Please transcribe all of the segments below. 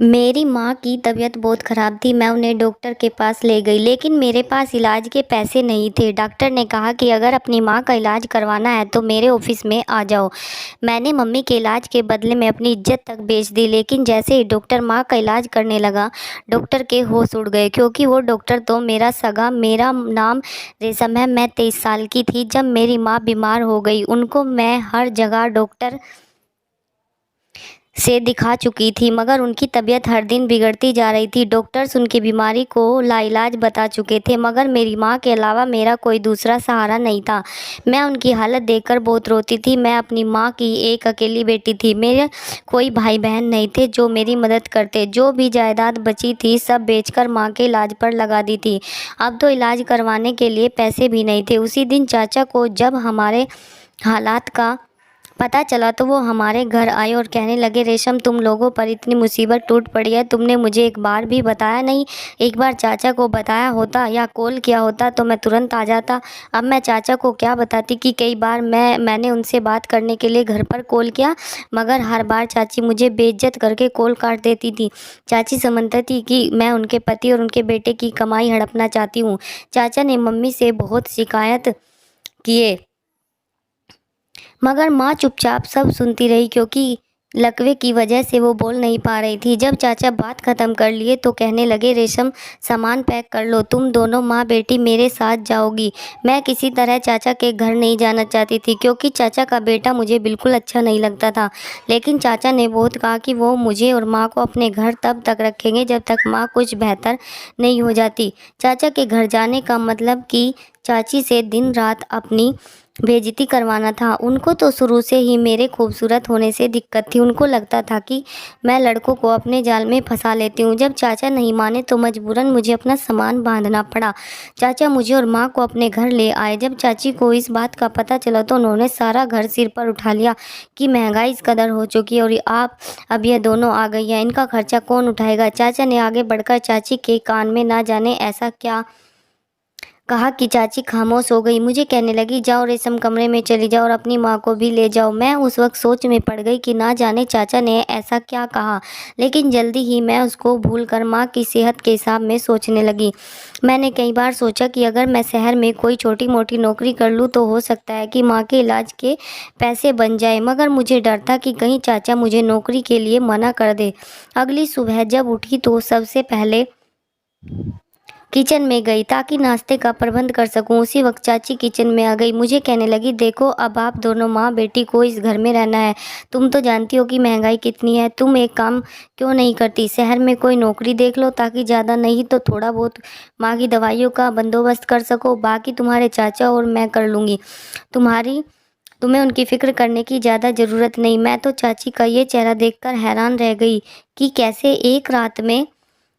मेरी माँ की तबीयत बहुत ख़राब थी। मैं उन्हें डॉक्टर के पास ले गई, लेकिन मेरे पास इलाज के पैसे नहीं थे। डॉक्टर ने कहा कि अगर अपनी माँ का इलाज करवाना है तो मेरे ऑफिस में आ जाओ। मैंने मम्मी के इलाज के बदले में अपनी इज्जत तक बेच दी, लेकिन जैसे ही डॉक्टर माँ का इलाज करने लगा, डॉक्टर के होश उड़ गए, क्योंकि वो डॉक्टर तो मेरा सगा। मेरा नाम रेशम है। मैं 23 साल की थी जब मेरी माँ बीमार हो गई। उनको मैं हर जगह डॉक्टर से दिखा चुकी थी, मगर उनकी तबीयत हर दिन बिगड़ती जा रही थी। डॉक्टर्स उनकी बीमारी को लाइलाज बता चुके थे, मगर मेरी माँ के अलावा मेरा कोई दूसरा सहारा नहीं था। मैं उनकी हालत देखकर बहुत रोती थी। मैं अपनी माँ की एक अकेली बेटी थी। मेरे कोई भाई बहन नहीं थे जो मेरी मदद करते। जो भी जायदाद बची थी सब बेचकर माँ के इलाज पर लगा दी थी। अब तो इलाज करवाने के लिए पैसे भी नहीं थे। उसी दिन चाचा को जब हमारे हालात का पता चला तो वो हमारे घर आए और कहने लगे, रेशम, तुम लोगों पर इतनी मुसीबत टूट पड़ी है, तुमने मुझे एक बार भी बताया नहीं। एक बार चाचा को बताया होता या कॉल किया होता तो मैं तुरंत आ जाता। अब मैं चाचा को क्या बताती कि कई बार मैंने उनसे बात करने के लिए घर पर कॉल किया, मगर हर बार चाची मुझे बेइज्जत करके कॉल काट देती थी। चाची समझती थी कि मैं उनके पति और उनके बेटे की कमाई हड़पना चाहती हूँ। चाचा ने मम्मी से बहुत शिकायत किए, मगर माँ चुपचाप सब सुनती रही, क्योंकि लकवे की वजह से वो बोल नहीं पा रही थी। जब चाचा बात ख़त्म कर लिए तो कहने लगे, रेशम, सामान पैक कर लो, तुम दोनों माँ बेटी मेरे साथ जाओगी। मैं किसी तरह चाचा के घर नहीं जाना चाहती थी, क्योंकि चाचा का बेटा मुझे बिल्कुल अच्छा नहीं लगता था। लेकिन चाचा ने बहुत कहा कि वो मुझे और माँ को अपने घर तब तक रखेंगे जब तक माँ कुछ बेहतर नहीं हो जाती। चाचा के घर जाने का मतलब कि चाची से दिन रात अपनी बेइज्जती करवाना था। उनको तो शुरू से ही मेरे खूबसूरत होने से दिक्कत थी। उनको लगता था कि मैं लड़कों को अपने जाल में फंसा लेती हूँ। जब चाचा नहीं माने तो मजबूरन मुझे अपना सामान बांधना पड़ा। चाचा मुझे और माँ को अपने घर ले आए। जब चाची को इस बात का पता चला तो उन्होंने सारा घर सिर पर उठा लिया कि महंगाई इस कदर हो चुकी है और आप अब ये दोनों आ गई हैं, इनका खर्चा कौन उठाएगा। चाचा ने आगे बढ़कर चाची के कान में ना जाने ऐसा क्या कहा कि चाची खामोश हो गई। मुझे कहने लगी, जाओ रेशम, कमरे में चली जाओ और अपनी माँ को भी ले जाओ। मैं उस वक्त सोच में पड़ गई कि ना जाने चाचा ने ऐसा क्या कहा, लेकिन जल्दी ही मैं उसको भूलकर माँ की सेहत के हिसाब में सोचने लगी। मैंने कई बार सोचा कि अगर मैं शहर में कोई छोटी मोटी नौकरी कर लूँ तो हो सकता है कि माँ के इलाज के पैसे बन जाए, मगर मुझे डर था कि कहीं चाचा मुझे नौकरी के लिए मना कर दे। अगली सुबह जब उठी तो सबसे पहले किचन में गई ताकि नाश्ते का प्रबंध कर सकूं। उसी वक्त चाची किचन में आ गई। मुझे कहने लगी, देखो, अब आप दोनों माँ बेटी को इस घर में रहना है। तुम तो जानती हो कि महंगाई कितनी है। तुम एक काम क्यों नहीं करती, शहर में कोई नौकरी देख लो, ताकि ज़्यादा नहीं तो थोड़ा बहुत माँ की दवाइयों का बंदोबस्त कर सको। बाकी तुम्हारे चाचा और मैं कर लूँगी। तुम्हें उनकी फ़िक्र करने की ज़्यादा ज़रूरत नहीं। मैं तो चाची का ये चेहरा देखकर हैरान रह गई कि कैसे एक रात में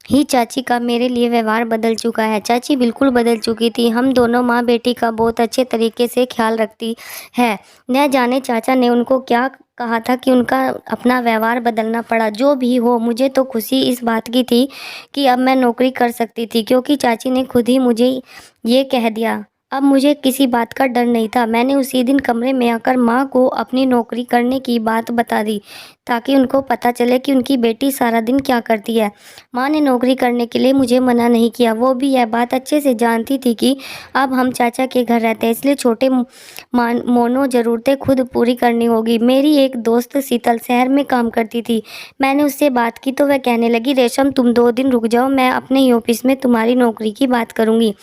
ही चाची का मेरे लिए व्यवहार बदल चुका है। चाची बिल्कुल बदल चुकी थी। हम दोनों माँ बेटी का बहुत अच्छे तरीके से ख्याल रखती है। न जाने चाचा ने उनको क्या कहा था कि उनका अपना व्यवहार बदलना पड़ा। जो भी हो, मुझे तो खुशी इस बात की थी कि अब मैं नौकरी कर सकती थी, क्योंकि चाची ने खुद ही मुझे ये कह दिया। अब मुझे किसी बात का डर नहीं था। मैंने उसी दिन कमरे में आकर माँ को अपनी नौकरी करने की बात बता दी, ताकि उनको पता चले कि उनकी बेटी सारा दिन क्या करती है। माँ ने नौकरी करने के लिए मुझे मना नहीं किया। वो भी यह बात अच्छे से जानती थी कि अब हम चाचा के घर रहते हैं, इसलिए छोटे मोनो ज़रूरतें खुद पूरी करनी होगी। मेरी एक दोस्त शीतल शहर में काम करती थी। मैंने उससे बात की तो वह कहने लगी, रेशम, तुम 2 दिन रुक जाओ, मैं अपने ही ऑफिस में तुम्हारी नौकरी की बात करूँगी।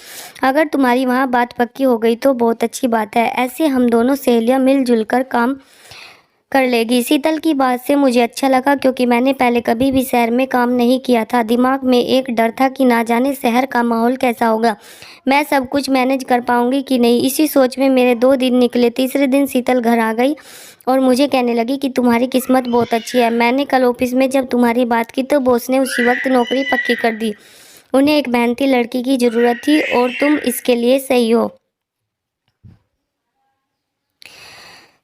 अगर तुम्हारी वहाँ बात पक्की हो गई तो बहुत अच्छी बात है। ऐसे हम दोनों सहेलियाँ मिलजुल कर काम कर लेगी। शीतल की बात से मुझे अच्छा लगा, क्योंकि मैंने पहले कभी भी शहर में काम नहीं किया था। दिमाग में एक डर था कि ना जाने शहर का माहौल कैसा होगा, मैं सब कुछ मैनेज कर पाऊंगी कि नहीं। इसी सोच में मेरे 2 दिन निकले। तीसरे दिन शीतल घर आ गई और मुझे कहने लगी कि तुम्हारी किस्मत बहुत अच्छी है। मैंने कल ऑफिस में जब तुम्हारी बात की तो बॉस ने उसी वक्त नौकरी पक्की कर दी। उन्हें एक मेहनती लड़की की ज़रूरत थी और तुम इसके लिए सही हो।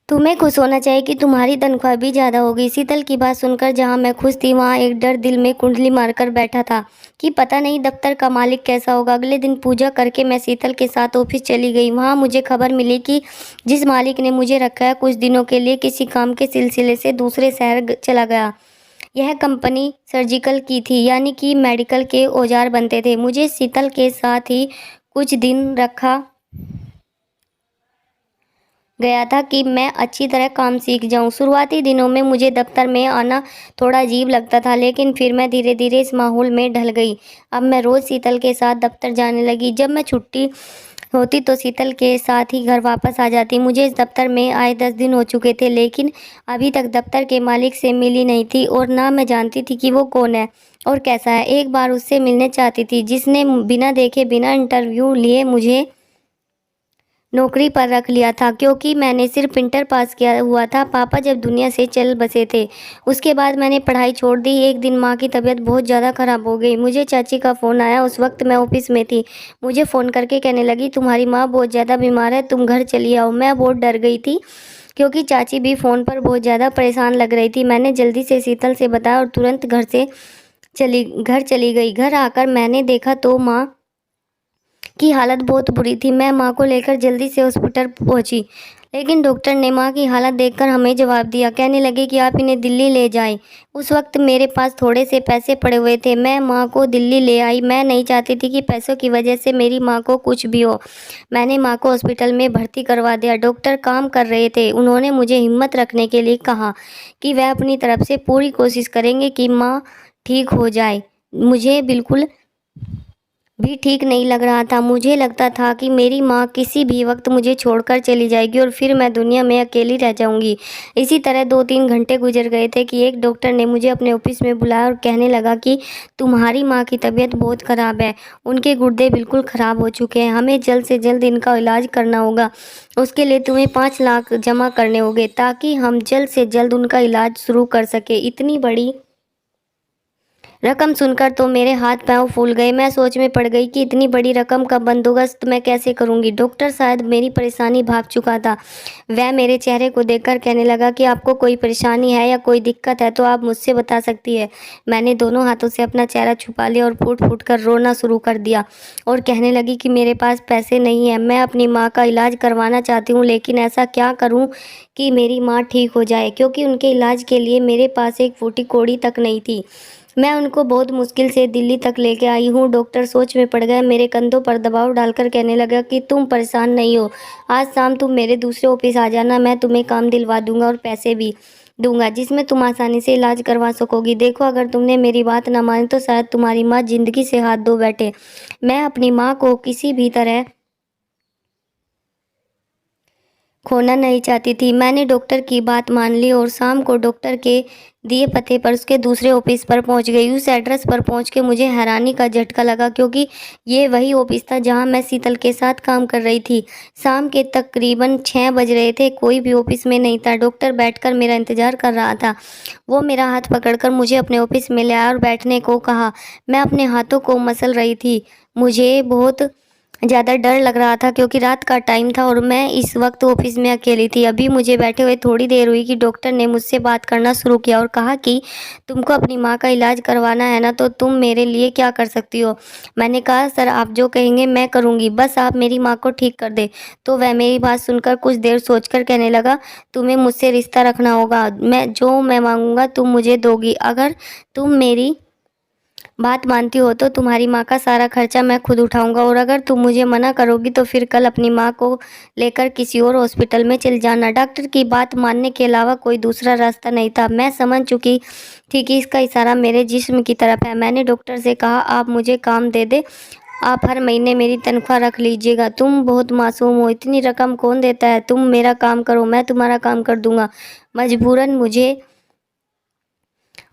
तुम्हें खुश होना चाहिए कि तुम्हारी तनख्वाह भी ज़्यादा होगी। शीतल की बात सुनकर जहाँ मैं खुश थी, वहाँ एक डर दिल में कुंडली मारकर बैठा था कि पता नहीं दफ्तर का मालिक कैसा होगा। अगले दिन पूजा करके मैं शीतल के साथ ऑफिस चली गई। वहाँ मुझे खबर मिली कि जिस मालिक ने मुझे रखा है कुछ दिनों के लिए किसी काम के सिलसिले से दूसरे शहर चला गया। यह कंपनी सर्जिकल की थी, यानी कि मेडिकल के औजार बनते थे। मुझे शीतल के साथ ही कुछ दिन रखा गया था कि मैं अच्छी तरह काम सीख जाऊं। शुरुआती दिनों में मुझे दफ्तर में आना थोड़ा अजीब लगता था, लेकिन फिर मैं धीरे धीरे इस माहौल में ढल गई। अब मैं रोज़ शीतल के साथ दफ्तर जाने लगी। जब मैं छुट्टी होती तो शीतल के साथ ही घर वापस आ जाती। मुझे इस दफ्तर में आए 10 दिन हो चुके थे, लेकिन अभी तक दफ्तर के मालिक से मिली नहीं थी और ना मैं जानती थी कि वो कौन है और कैसा है। एक बार उससे मिलने चाहती थी, जिसने बिना देखे बिना इंटरव्यू लिए मुझे नौकरी पर रख लिया था, क्योंकि मैंने सिर्फ इंटर पास किया हुआ था। पापा जब दुनिया से चल बसे थे, उसके बाद मैंने पढ़ाई छोड़ दी। एक दिन माँ की तबीयत बहुत ज़्यादा ख़राब हो गई। मुझे चाची का फ़ोन आया। उस वक्त मैं ऑफिस में थी। मुझे फ़ोन करके कहने लगी, तुम्हारी माँ बहुत ज़्यादा बीमार है, तुम घर चली आओ। मैं बहुत डर गई थी, क्योंकि चाची भी फ़ोन पर बहुत ज़्यादा परेशान लग रही थी। मैंने जल्दी से शीतल से बताया और तुरंत घर चली गई। घर आकर मैंने देखा तो माँ की हालत बहुत बुरी थी। मैं माँ को लेकर जल्दी से हॉस्पिटल पहुँची, लेकिन डॉक्टर ने माँ की हालत देखकर हमें जवाब दिया। कहने लगे कि आप इन्हें दिल्ली ले जाएं। उस वक्त मेरे पास थोड़े से पैसे पड़े हुए थे। मैं माँ को दिल्ली ले आई। मैं नहीं चाहती थी कि पैसों की वजह से मेरी माँ को कुछ भी हो। मैंने माँ को हॉस्पिटल में भर्ती करवा दिया। डॉक्टर काम कर रहे थे। उन्होंने मुझे हिम्मत रखने के लिए कहा कि वह अपनी तरफ से पूरी कोशिश करेंगे कि माँ ठीक हो जाए। मुझे बिल्कुल भी ठीक नहीं लग रहा था। मुझे लगता था कि मेरी माँ किसी भी वक्त मुझे छोड़कर चली जाएगी और फिर मैं दुनिया में अकेली रह जाऊंगी। इसी तरह 2-3 घंटे गुजर गए थे कि एक डॉक्टर ने मुझे अपने ऑफिस में बुलाया और कहने लगा कि तुम्हारी माँ की तबीयत बहुत ख़राब है। उनके गुर्दे बिल्कुल ख़राब हो चुके हैं। हमें जल्द से जल्द इनका इलाज करना होगा। उसके लिए तुम्हें 5 लाख जमा करने होंगे, ताकि हम जल्द से जल्द उनका इलाज शुरू कर सके। इतनी बड़ी रकम सुनकर तो मेरे हाथ पांव फूल गए। मैं सोच में पड़ गई कि इतनी बड़ी रकम का बंदोबस्त मैं कैसे करूंगी। डॉक्टर शायद मेरी परेशानी भांप चुका था। वह मेरे चेहरे को देखकर कहने लगा कि आपको कोई परेशानी है या कोई दिक्कत है तो आप मुझसे बता सकती है। मैंने दोनों हाथों से अपना चेहरा छुपा लिया और फूट फूट कर रोना शुरू कर दिया और कहने लगी कि मेरे पास पैसे नहीं है। मैं अपनी माँ का इलाज करवाना चाहती हूँ, लेकिन ऐसा क्या करूँ कि मेरी माँ ठीक हो जाए, क्योंकि उनके इलाज के लिए मेरे पास एक फूटी कौड़ी तक नहीं थी। मैं उनको बहुत मुश्किल से दिल्ली तक लेके आई हूँ। डॉक्टर सोच में पड़ गए। मेरे कंधों पर दबाव डालकर कहने लगा कि तुम परेशान नहीं हो। आज शाम तुम मेरे दूसरे ऑफिस आ जाना। मैं तुम्हें काम दिलवा दूंगा और पैसे भी दूंगा, जिसमें तुम आसानी से इलाज करवा सकोगी। देखो, अगर तुमने मेरी बात ना मानी तो शायद तुम्हारी माँ जिंदगी से हाथ धो बैठे। मैं अपनी माँ को किसी भी तरह खोना नहीं चाहती थी। मैंने डॉक्टर की बात मान ली और शाम को डॉक्टर के दिए पते पर उसके दूसरे ऑफिस पर पहुंच गई। उस एड्रेस पर पहुंच के मुझे हैरानी का झटका लगा, क्योंकि ये वही ऑफिस था जहां मैं शीतल के साथ काम कर रही थी। शाम के तकरीबन 6 बज रहे थे। कोई भी ऑफिस में नहीं था। डॉक्टर बैठकर मेरा इंतजार कर रहा था। वो मेरा हाथ पकड़कर मुझे अपने ऑफिस में ले आया और बैठने को कहा। मैं अपने हाथों को मसल रही थी। मुझे बहुत ज़्यादा डर लग रहा था, क्योंकि रात का टाइम था और मैं इस वक्त ऑफिस में अकेली थी। अभी मुझे बैठे हुए थोड़ी देर हुई कि डॉक्टर ने मुझसे बात करना शुरू किया और कहा कि तुमको अपनी माँ का इलाज करवाना है ना, तो तुम मेरे लिए क्या कर सकती हो। मैंने कहा, सर आप जो कहेंगे मैं करूँगी, बस आप मेरी माँ को ठीक कर दे। तो वह मेरी बात सुनकर कुछ देर सोचकर कहने लगा, तुम्हें मुझसे रिश्ता रखना होगा। मैं मांगूंगा तुम मुझे दोगी। अगर तुम मेरी बात मानती हो तो तुम्हारी माँ का सारा खर्चा मैं खुद उठाऊंगा, और अगर तुम मुझे मना करोगी तो फिर कल अपनी माँ को लेकर किसी और हॉस्पिटल में चल जाना। डॉक्टर की बात मानने के अलावा कोई दूसरा रास्ता नहीं था। मैं समझ चुकी थी कि इसका इशारा मेरे जिस्म की तरफ है। मैंने डॉक्टर से कहा, आप मुझे काम दे दे। आप हर महीने मेरी तनख्वाह रख लीजिएगा। तुम बहुत मासूम हो, इतनी रकम कौन देता है। तुम मेरा काम करो, मैं तुम्हारा काम कर दूंगा। मजबूरन मुझे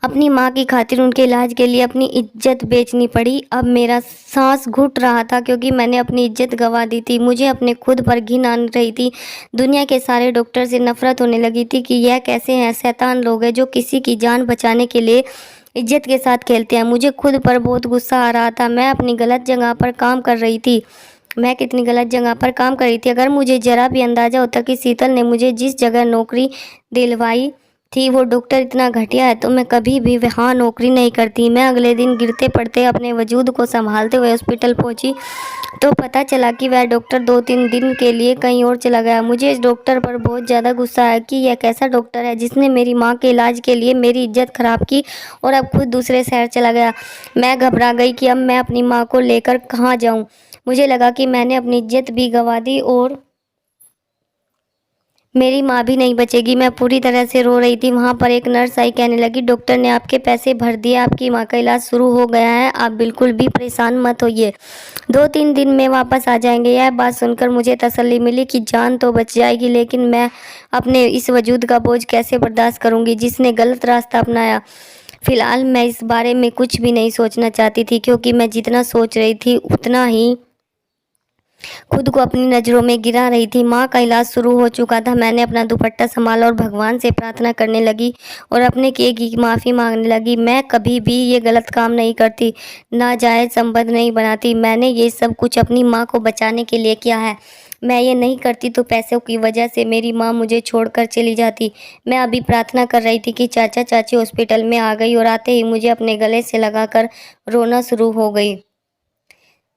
अपनी माँ की खातिर उनके इलाज के लिए अपनी इज्जत बेचनी पड़ी। अब मेरा सांस घुट रहा था, क्योंकि मैंने अपनी इज्जत गंवा दी थी। मुझे अपने खुद पर घिन आन रही थी। दुनिया के सारे डॉक्टर से नफरत होने लगी थी कि यह कैसे हैं शैतान लोग हैं जो किसी की जान बचाने के लिए इज्जत के साथ खेलते हैं। मुझे खुद पर बहुत गुस्सा आ रहा था। मैं अपनी गलत जगह पर काम कर रही थी। मैं कितनी गलत जगह पर काम कर रही थी। अगर मुझे ज़रा भी अंदाज़ा होता कि शीतल ने मुझे जिस जगह नौकरी दिलवाई थी वो डॉक्टर इतना घटिया है तो मैं कभी भी वहाँ नौकरी नहीं करती। मैं अगले दिन गिरते पड़ते अपने वजूद को संभालते हुए हॉस्पिटल पहुँची तो पता चला कि वह डॉक्टर 2-3 दिन के लिए कहीं और चला गया। मुझे इस डॉक्टर पर बहुत ज़्यादा गुस्सा है कि यह कैसा डॉक्टर है जिसने मेरी माँ के इलाज के लिए मेरी इज्जत ख़राब की और अब खुद दूसरे शहर चला गया। मैं घबरा गई कि अब मैं अपनी माँ को लेकर कहाँ जाऊँ। मुझे लगा कि मैंने अपनी इज्जत भी गंवा दी और मेरी माँ भी नहीं बचेगी। मैं पूरी तरह से रो रही थी। वहाँ पर एक नर्स आई, कहने लगी, डॉक्टर ने आपके पैसे भर दिए, आपकी माँ का इलाज शुरू हो गया है, आप बिल्कुल भी परेशान मत होइए, 2-3 दिन में वापस आ जाएंगे। यह बात सुनकर मुझे तसल्ली मिली कि जान तो बच जाएगी, लेकिन मैं अपने इस वजूद का बोझ कैसे बर्दाश्त करूँगी जिसने गलत रास्ता अपनाया। फिलहाल मैं इस बारे में कुछ भी नहीं सोचना चाहती थी, क्योंकि मैं जितना सोच रही थी उतना ही खुद को अपनी नज़रों में गिरा रही थी। माँ का इलाज शुरू हो चुका था। मैंने अपना दुपट्टा संभाला और भगवान से प्रार्थना करने लगी और अपने किए की माफ़ी मांगने लगी। मैं कभी भी ये गलत काम नहीं करती, नाजायज़ संबंध नहीं बनाती। मैंने ये सब कुछ अपनी माँ को बचाने के लिए किया है। मैं ये नहीं करती तो पैसों की वजह से मेरी माँ मुझे छोड़कर चली जाती। मैं अभी प्रार्थना कर रही थी कि चाचा चाची हॉस्पिटल में आ गई और आते ही मुझे अपने गले से लगाकर रोना शुरू हो गई।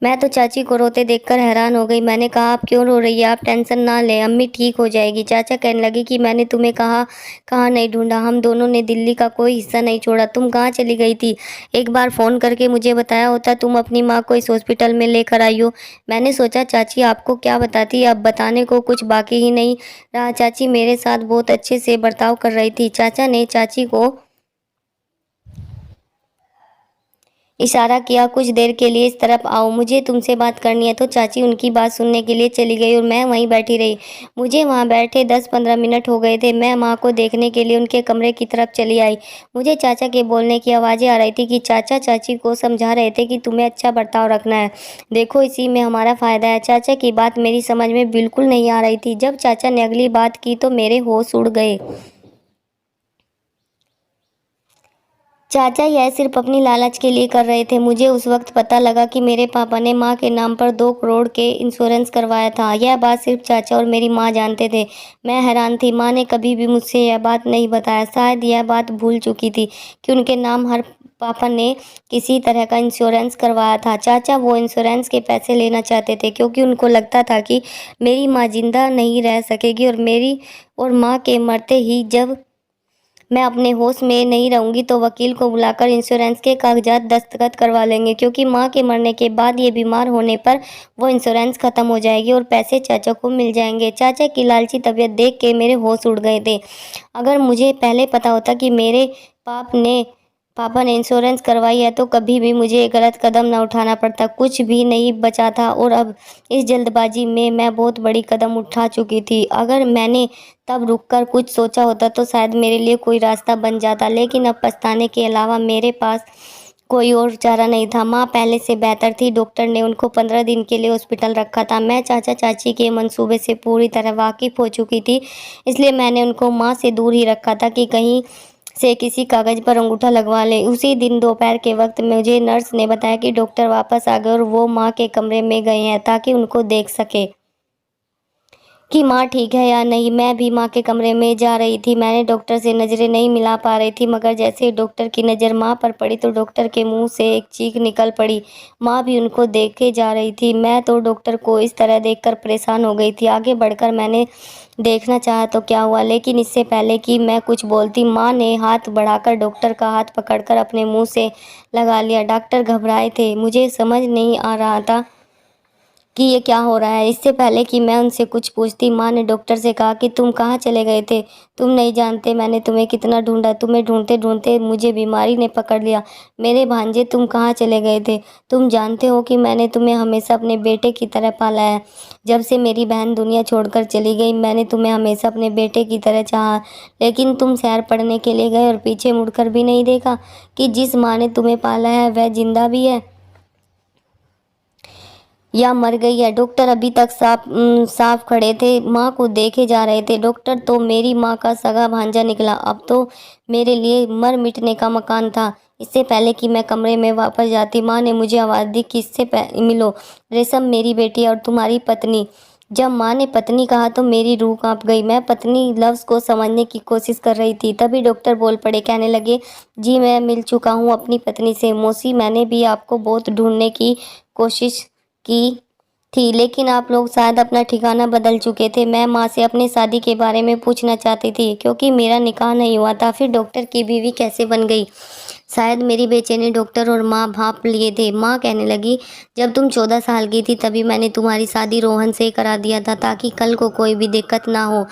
मैं तो चाची को रोते देखकर हैरान हो गई। मैंने कहा, आप क्यों रो रही है? आप टेंशन ना लें, अम्मी ठीक हो जाएगी। चाचा कहने लगी कि मैंने तुम्हें कहाँ नहीं ढूंढा, हम दोनों ने दिल्ली का कोई हिस्सा नहीं छोड़ा। तुम कहाँ चली गई थी? एक बार फ़ोन करके मुझे बताया होता, तुम अपनी माँ को इस हॉस्पिटल में लेकर आई हो। मैंने सोचा चाची आपको क्या बताती, अब बताने को कुछ बाकी ही नहीं रहा। चाची मेरे साथ बहुत अच्छे से बर्ताव कर रही थी। चाचा ने चाची को इशारा किया, कुछ देर के लिए इस तरफ आओ, मुझे तुमसे बात करनी है। तो चाची उनकी बात सुनने के लिए चली गई और मैं वहीं बैठी रही। मुझे वहाँ बैठे 10-15 मिनट हो गए थे। मैं माँ को देखने के लिए उनके कमरे की तरफ चली आई। मुझे चाचा के बोलने की आवाज़ें आ रही थी कि चाचा चाची को समझा रहे थे कि तुम्हें अच्छा बर्ताव रखना है, देखो इसी में हमारा फ़ायदा है। चाचा की बात मेरी समझ में बिल्कुल नहीं आ रही थी। जब चाचा ने अगली बात की तो मेरे होश उड़ गए। चाचा यह सिर्फ अपनी लालच के लिए कर रहे थे। मुझे उस वक्त पता लगा कि मेरे पापा ने माँ के नाम पर 2 करोड़ के इंश्योरेंस करवाया था। यह बात सिर्फ चाचा और मेरी माँ जानते थे। मैं हैरान थी, माँ ने कभी भी मुझसे यह बात नहीं बताया। शायद यह बात भूल चुकी थी कि उनके नाम हर पापा ने किसी तरह का इंश्योरेंस करवाया था। चाचा वो इंश्योरेंस के पैसे लेना चाहते थे, क्योंकि उनको लगता था कि मेरी माँ जिंदा नहीं रह सकेगी और मेरी और माँ के मरते ही जब मैं अपने होश में नहीं रहूंगी तो वकील को बुलाकर इंश्योरेंस के कागजात दस्तखत करवा लेंगे, क्योंकि माँ के मरने के बाद ये बीमार होने पर वो इंश्योरेंस ख़त्म हो जाएगी और पैसे चाचा को मिल जाएंगे। चाचा की लालची तबीयत देख के मेरे होश उड़ गए थे। अगर मुझे पहले पता होता कि मेरे पापा ने इंश्योरेंस करवाई है तो कभी भी मुझे गलत कदम न उठाना पड़ता, कुछ भी नहीं बचा था। और अब इस जल्दबाजी में मैं बहुत बड़ी कदम उठा चुकी थी। अगर मैंने तब रुककर कुछ सोचा होता तो शायद मेरे लिए कोई रास्ता बन जाता, लेकिन अब पछताने के अलावा मेरे पास कोई और चारा नहीं था। माँ पहले से बेहतर थी। डॉक्टर ने उनको 15 दिन के लिए हॉस्पिटल रखा था। मैं चाचा चाची के मंसूबे से पूरी तरह वाकिफ़ हो चुकी थी, इसलिए मैंने उनको माँ से दूर ही रखा था कि कहीं से किसी कागज़ पर अंगूठा लगवा ले। उसी दिन दोपहर के वक्त मुझे नर्स ने बताया कि डॉक्टर वापस आ गए और वो माँ के कमरे में गए हैं ताकि उनको देख सके कि माँ ठीक है या नहीं। मैं भी माँ के कमरे में जा रही थी। मैंने डॉक्टर से नज़रें नहीं मिला पा रही थी, मगर जैसे ही डॉक्टर की नज़र माँ पर पड़ी तो डॉक्टर के मुंह से एक चीख निकल पड़ी। माँ भी उनको देखे जा रही थी। मैं तो डॉक्टर को इस तरह देखकर परेशान हो गई थी। आगे बढ़कर मैंने देखना चाहा तो क्या हुआ, लेकिन इससे पहले कि मैं कुछ बोलती, माँ ने हाथ बढ़ाकर डॉक्टर का हाथ पकड़कर अपने मुँह से लगा लिया। डॉक्टर घबराए थे। मुझे समझ नहीं आ रहा था कि ये क्या हो रहा है। इससे पहले कि मैं उनसे कुछ पूछती, माँ ने डॉक्टर से कहा कि तुम कहाँ चले गए थे? तुम नहीं जानते मैंने तुम्हें कितना ढूंढा। तुम्हें ढूंढते ढूंढते मुझे बीमारी ने पकड़ लिया। मेरे भांजे, तुम कहाँ चले गए थे? तुम जानते हो कि मैंने तुम्हें हमेशा अपने बेटे की तरह पाला है। जब से मेरी बहन दुनिया छोड़कर चली गई मैंने तुम्हें हमेशा अपने बेटे की तरह चाहा, लेकिन तुम शहर पढ़ने के लिए गए और पीछे मुड़कर भी नहीं देखा कि जिस माँ ने तुम्हें पाला है वह जिंदा भी है या मर गई है। डॉक्टर अभी तक साफ खड़े थे, माँ को देखे जा रहे थे। डॉक्टर तो मेरी माँ का सगा भांजा निकला। अब तो मेरे लिए मर मिटने का मकान था। इससे पहले कि मैं कमरे में वापस जाती, माँ ने मुझे आवाज़ दी कि इससे मिलो, रेशम मेरी बेटी और तुम्हारी पत्नी। जब माँ ने पत्नी कहा तो मेरी रूह कांप गई। मैं पत्नी लफ्ज़ को समझने की कोशिश कर रही थी, तभी डॉक्टर बोल पड़े। कहने लगे, जी मैं मिल चुका हूँ अपनी पत्नी से। मौसी, मैंने भी आपको बहुत ढूंढने की कोशिश की थी, लेकिन आप लोग शायद अपना ठिकाना बदल चुके थे। मैं माँ से अपनी शादी के बारे में पूछना चाहती थी, क्योंकि मेरा निकाह नहीं हुआ था। फिर डॉक्टर की बीवी कैसे बन गई? शायद मेरी बेचैनी डॉक्टर और माँ भांप लिए थे। माँ कहने लगी, जब तुम 14 साल की थी तभी मैंने तुम्हारी शादी रोहन से करा दिया था, ताकि कल को कोई भी दिक्कत ना हो।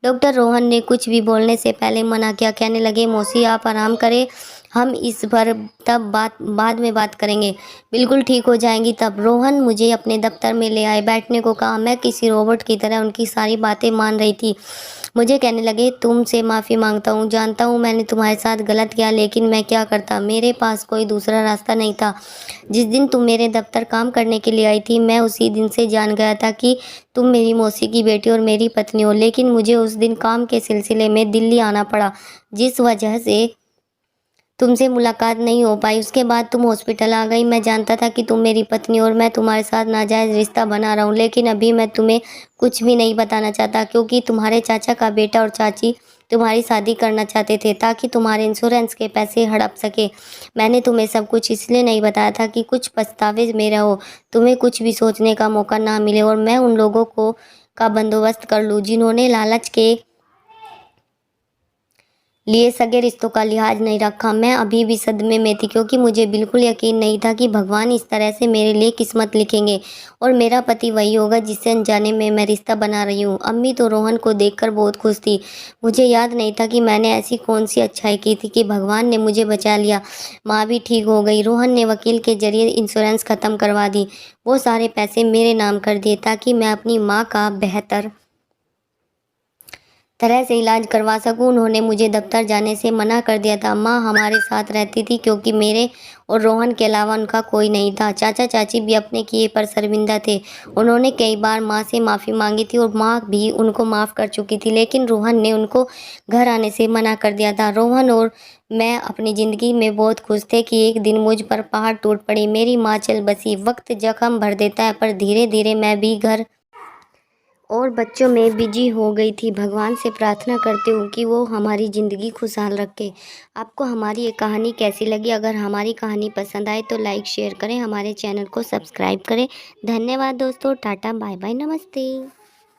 डॉक्टर रोहन ने कुछ भी बोलने से पहले मना किया। कहने लगे, मौसी आप आराम करें, हम इस पर तब बाद में बात करेंगे, बिल्कुल ठीक हो जाएंगी तब। रोहन मुझे अपने दफ्तर में ले आए, बैठने को कहा। मैं किसी रोबोट की तरह उनकी सारी बातें मान रही थी। मुझे कहने लगे, तुमसे माफ़ी मांगता हूँ, जानता हूँ मैंने तुम्हारे साथ गलत किया, लेकिन मैं क्या करता, मेरे पास कोई दूसरा रास्ता नहीं था। जिस दिन तुम मेरे दफ्तर काम करने के लिए आई थी, मैं उसी दिन से जान गया था कि तुम मेरी मौसी की बेटी और मेरी पत्नी हो। लेकिन मुझे उस दिन काम के सिलसिले में दिल्ली आना पड़ा, जिस वजह से तुमसे मुलाकात नहीं हो पाई। उसके बाद तुम हॉस्पिटल आ गई। मैं जानता था कि तुम मेरी पत्नी और मैं तुम्हारे साथ नाजायज़ रिश्ता बना रहा हूँ, लेकिन अभी मैं तुम्हें कुछ भी नहीं बताना चाहता, क्योंकि तुम्हारे चाचा का बेटा और चाची तुम्हारी शादी करना चाहते थे, ताकि तुम्हारे इंश्योरेंस के पैसे हड़प सके। मैंने तुम्हें सब कुछ इसलिए नहीं बताया था कि कुछ पछतावे में रहो, तुम्हें कुछ भी सोचने का मौका ना मिले, और मैं उन लोगों को का बंदोबस्त कर लूँ जिन्होंने लालच के लिए सगे रिश्तों का लिहाज नहीं रखा। मैं अभी भी सदमे में थी, क्योंकि मुझे बिल्कुल यकीन नहीं था कि भगवान इस तरह से मेरे लिए किस्मत लिखेंगे और मेरा पति वही होगा जिससे अनजाने में मैं रिश्ता बना रही हूँ। अम्मी तो रोहन को देखकर बहुत खुश थी। मुझे याद नहीं था कि मैंने ऐसी कौन सी अच्छाई की थी कि भगवान ने मुझे बचा लिया। माँ भी ठीक हो गई। रोहन ने वकील के जरिए इंश्योरेंस ख़त्म करवा दी, वो सारे पैसे मेरे नाम कर दिए, ताकि मैं अपनी माँ का बेहतर तरह से इलाज करवा सकूं। उन्होंने मुझे दफ्तर जाने से मना कर दिया था। माँ हमारे साथ रहती थी, क्योंकि मेरे और रोहन के अलावा उनका कोई नहीं था। चाचा चाची भी अपने किए पर शर्मिंदा थे। उन्होंने कई बार माँ से माफ़ी मांगी थी और माँ भी उनको माफ़ कर चुकी थी, लेकिन रोहन ने उनको घर आने से मना कर दिया था। रोहन और मैं अपनी ज़िंदगी में बहुत खुश थे कि एक दिन मुझ पर पहाड़ टूट पड़ी। मेरी माँ चल बसी। वक्त जख्म भर देता है, पर धीरे धीरे मैं भी घर और बच्चों में बिजी हो गई थी। भगवान से प्रार्थना करती हूँ कि वो हमारी ज़िंदगी खुशहाल रखे। आपको हमारी ये कहानी कैसी लगी? अगर हमारी कहानी पसंद आए तो लाइक शेयर करें, हमारे चैनल को सब्सक्राइब करें। धन्यवाद दोस्तों। टाटा बाय बाय, नमस्ते।